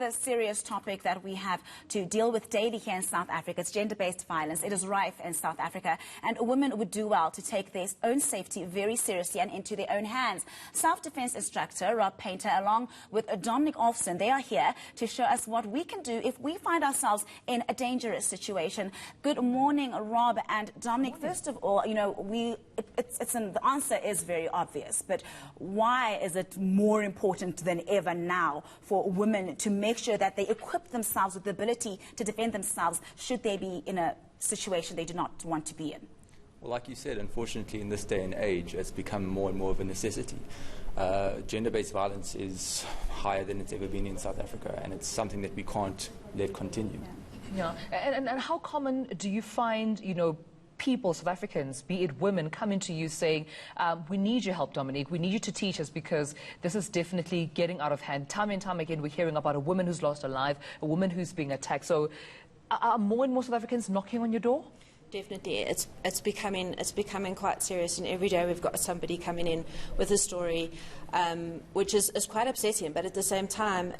The serious topic that we have to deal with daily here in South Africa is gender-based violence. It is rife in South Africa, and women would do well to take their own safety very seriously and into their own hands. Self-defense instructor Rob Paynter, along with Dominic Olfsen, they are here to show us what we can do if we find ourselves in a dangerous situation. Good morning, Rob and Dominic. First of all, you know, the answer is very obvious, but why is it more important than ever now for women to make sure that they equip themselves with the ability to defend themselves should they be in a situation they do not want to be in? Well, like you said, unfortunately, in this day and age, it's become more and more of a necessity. Gender-based violence is higher than it's ever been in South Africa, and it's something that we can't let continue. Yeah. And how common do you find, you know, people, South Africans, be it women, coming to you saying, we need your help, Dominic, we need you to teach us because this is definitely getting out of hand. Time and time again, we're hearing about a woman who's lost her life, a woman who's being attacked. So are more and more South Africans knocking on your door? Definitely, it's becoming quite serious, and every day we've got somebody coming in with a story, which is quite upsetting. But at the same time,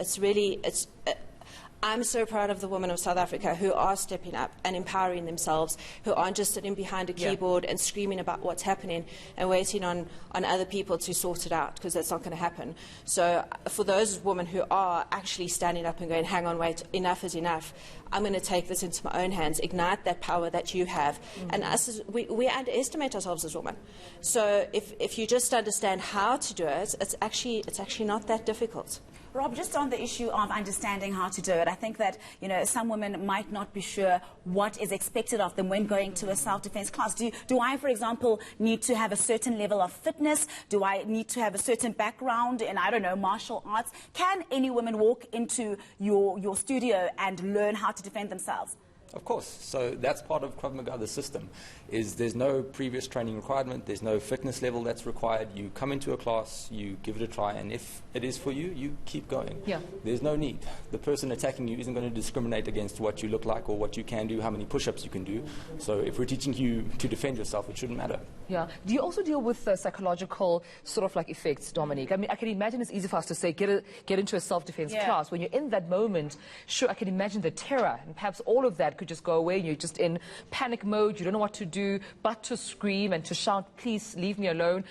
I'm so proud of the women of South Africa who are stepping up and empowering themselves, who aren't just sitting behind a keyboard and screaming about what's happening and waiting on other people to sort it out, because that's not going to happen. So for those women who are actually standing up and going, hang on, wait, enough is enough, I'm going to take this into my own hands, ignite that power that you have. And us, we underestimate ourselves as women. So if you just understand how to do it, it's actually not that difficult. Rob, just on the issue of understanding how to do it, I think that, you know, some women might not be sure what is expected of them when going to a self-defense class. Do I, for example, need to have a certain level of fitness? Do I need to have a certain background in, I don't know, martial arts? Can any woman walk into your studio and learn how to defend themselves? Of course. So that's part of Krav Maga, the system, is there's no previous training requirement, there's no fitness level that's required. You come into a class, you give it a try, and if it is for you, you keep going. Yeah. There's no need. The person attacking you isn't going to discriminate against what you look like or what you can do, how many push-ups you can do. So if we're teaching you to defend yourself, it shouldn't matter. Yeah. Do you also deal with psychological sort of like effects, Dominic? I mean, I can imagine it's easy for us to say get into a self-defense class. When you're in that moment, sure, I can imagine the terror, and perhaps all of that could just go away. You're just in panic mode. You don't know what to do but to scream and to shout, please leave me alone.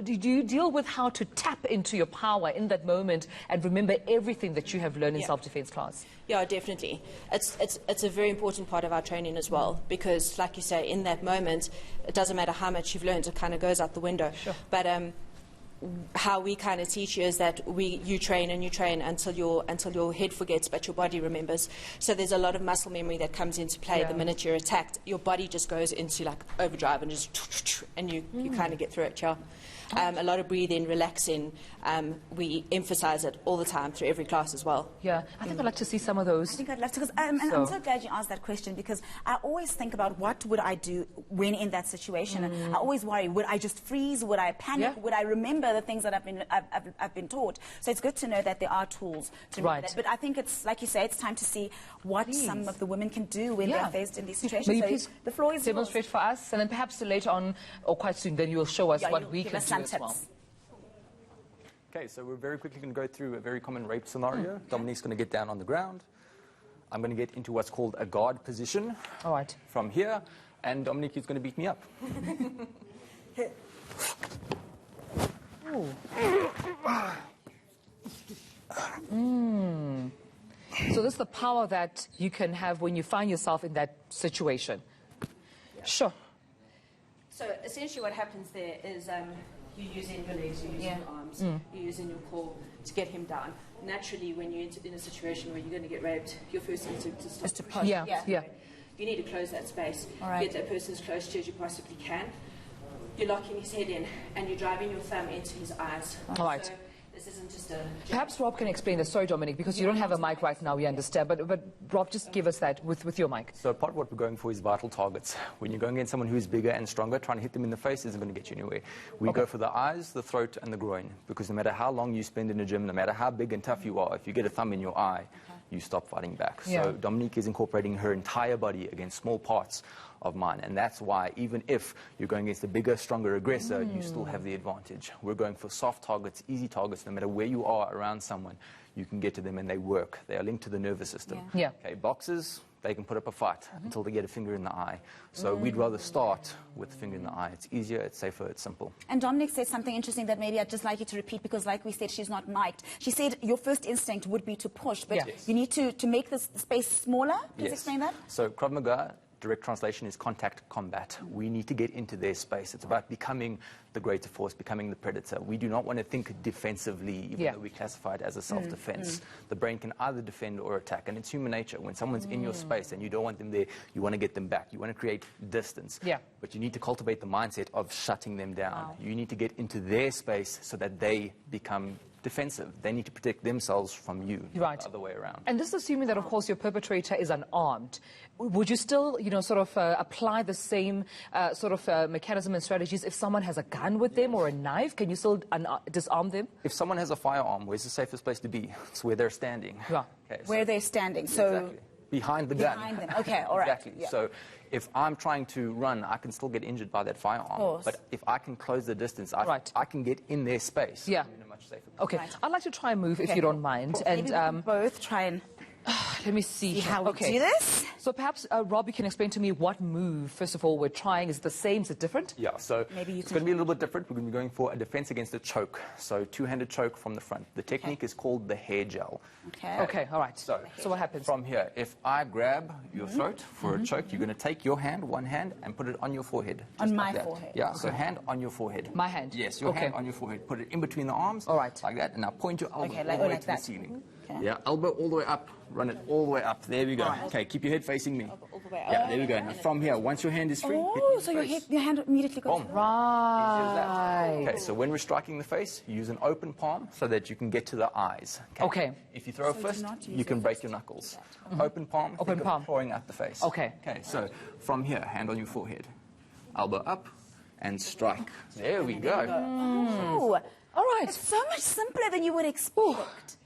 Do you deal with how to tap into your power in that moment and remember everything that you have learned in self-defense class? Yeah, definitely. It's a very important part of our training as well, because, like you say, in that moment, it doesn't matter how much you've learned, it kind of goes out the window. Sure. But how we kind of teach you is that you train and you train until your head forgets but your body remembers. So there's a lot of muscle memory that comes into play. The minute you're attacked, your body just goes into like overdrive and just and you kind of get through it. A lot of breathing, relaxing. We emphasize it all the time through every class as well. Yeah, I think I'd like to see some of those. I think I'd love to, and I'm so glad you asked that question, because I always think about what would I do when in that situation. I always worry, would I just freeze? Would I panic? Would I remember the things that I've been taught? So it's good to know that there are tools to remember that. But I think it's, like you say, it's time to see what some of the women can do when they're faced in these situations. Maybe so please the floor is demonstrate for us, and then perhaps later on, or quite soon, then you'll show us what we can do as well. Okay, so we're very quickly going to go through a very common rape scenario. Dominic's going to get down on the ground. I'm going to get into what's called a guard position. All right. From here, and Dominic is going to beat me up. So this is the power that you can have when you find yourself in that situation. Sure. So essentially what happens there is you're using your legs, you're using your arms, you're using your core to get him down. Naturally, when you're in a situation where you're going to get raped, your first instinct is to stop. Yeah. You need to close that space, get that person as close to you as you possibly can. You're locking his head in, and you're driving your thumb into his eyes. All right. So this isn't just a... Perhaps Rob can explain the story, Dominic, because you don't have a mic right now, we understand. But Rob, just give us that with your mic. So part of what we're going for is vital targets. When you're going against someone who's bigger and stronger, trying to hit them in the face isn't going to get you anywhere. We go for the eyes, the throat, and the groin, because no matter how long you spend in a gym, no matter how big and tough you are, if you get a thumb in your eye, you stop fighting back. So Dominique is incorporating her entire body against small parts of mine, and that's why even if you're going against a bigger, stronger aggressor, you still have the advantage. We're going for soft targets, easy targets, no matter where you are around someone, you can get to them and they work. They are linked to the nervous system. Yeah. Okay, boxers, they can put up a fight until they get a finger in the eye. So we'd rather start with the finger in the eye. It's easier, it's safer, it's simple. And Dominic said something interesting that maybe I'd just like you to repeat, because like we said, she's not mic'd. She said your first instinct would be to push, but you need to make this space smaller. Please explain that. So Krav Maga, direct translation, is contact combat. We need to get into their space. It's about becoming the greater force, becoming the predator. We do not want to think defensively, even though we classify it as a self-defense. The brain can either defend or attack, and it's human nature. When someone's in your space and you don't want them there, you want to get them back. You want to create distance. But you need to cultivate the mindset of shutting them down. You need to get into their space so that they become defensive. They need to protect themselves from you, not the other way around. And this is assuming that, of course, your perpetrator is unarmed. Would you still, you know, sort of apply the same sort of mechanism and strategies if someone has a gun with them or a knife? Can you still disarm them? If someone has a firearm, where's the safest place to be? It's where they're standing. Okay, where they're standing. So exactly. Behind the gun. Behind them. Okay, all right. Exactly. So if I'm trying to run, I can still get injured by that firearm. But if I can close the distance, I can get in their space. In a much safer place. Okay, I'd like to try and move, if you don't mind. And maybe we can both try and let me see how we do this. So perhaps, Rob, you can explain to me what move, first of all, we're trying. Is it the same? Is it different? Yeah, so it's going to be a little bit different. We're going to be going for a defense against a choke. So two-handed choke from the front. The technique is called the hair gel. Okay, all right. So what happens? From here, if I grab your throat for a choke, you're going to take your hand, one hand, and put it on your forehead. On my forehead? Yeah, so hand on your forehead. My hand? Yes, your hand on your forehead. Put it in between the arms. All right. Like that, and now point your elbow all like the way to that. the ceiling. Yeah, elbow all the way up. Run it all the way up. There we go. Okay, keep your head facing me. All the way up. Yeah, there we go. Now from here, once your hand is free, so your hand immediately goes. Right. Okay, so when we're striking the face, use an open palm so that you can get to the eyes. Okay. If you throw a fist, you can break your knuckles. Open palm, open palm, pouring out the face. Okay. Okay, so from here, hand on your forehead, elbow up, and strike. There we go. Oh, all right. It's so much simpler than you would expect.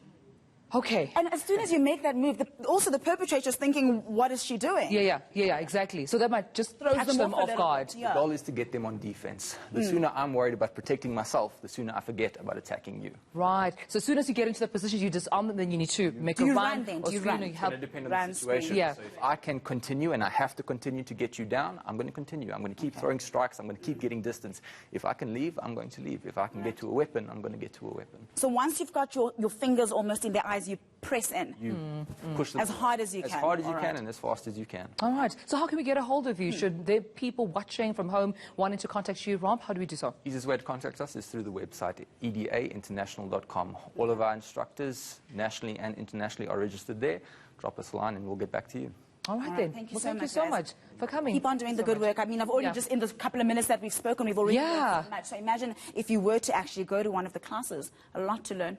Okay. And as soon as you make that move, also the perpetrator's thinking, what is she doing? Yeah, exactly. So that might just catch them off guard. The goal is to get them on defense. The sooner I'm worried about protecting myself, the sooner I forget about attacking you. Right. So as soon as you get into the position, you disarm them, then you need to make a run. Do you run? It's going to depend on the situation. So if I can continue and I have to continue to get you down, I'm going to continue. I'm going to keep throwing strikes. I'm going to keep getting distance. If I can leave, I'm going to leave. If I can get to a weapon, I'm going to get to a weapon. So once you've got your fingers almost in their eyes, you press in. You push them as hard as you can. As hard as you can and as fast as you can. All right. So how can we get a hold of you? Should there be people watching from home wanting to contact you, Rob? How do we do so? Easiest way to contact us is through the website, edainternational.com. All of our instructors, nationally and internationally, are registered there. Drop us a line and we'll get back to you. All right, then. Thank you Thank you so much for coming. Keep on doing the good work. I mean, I've already just, in the couple of minutes that we've spoken, we've already learned so much. So imagine if you were to actually go to one of the classes, a lot to learn.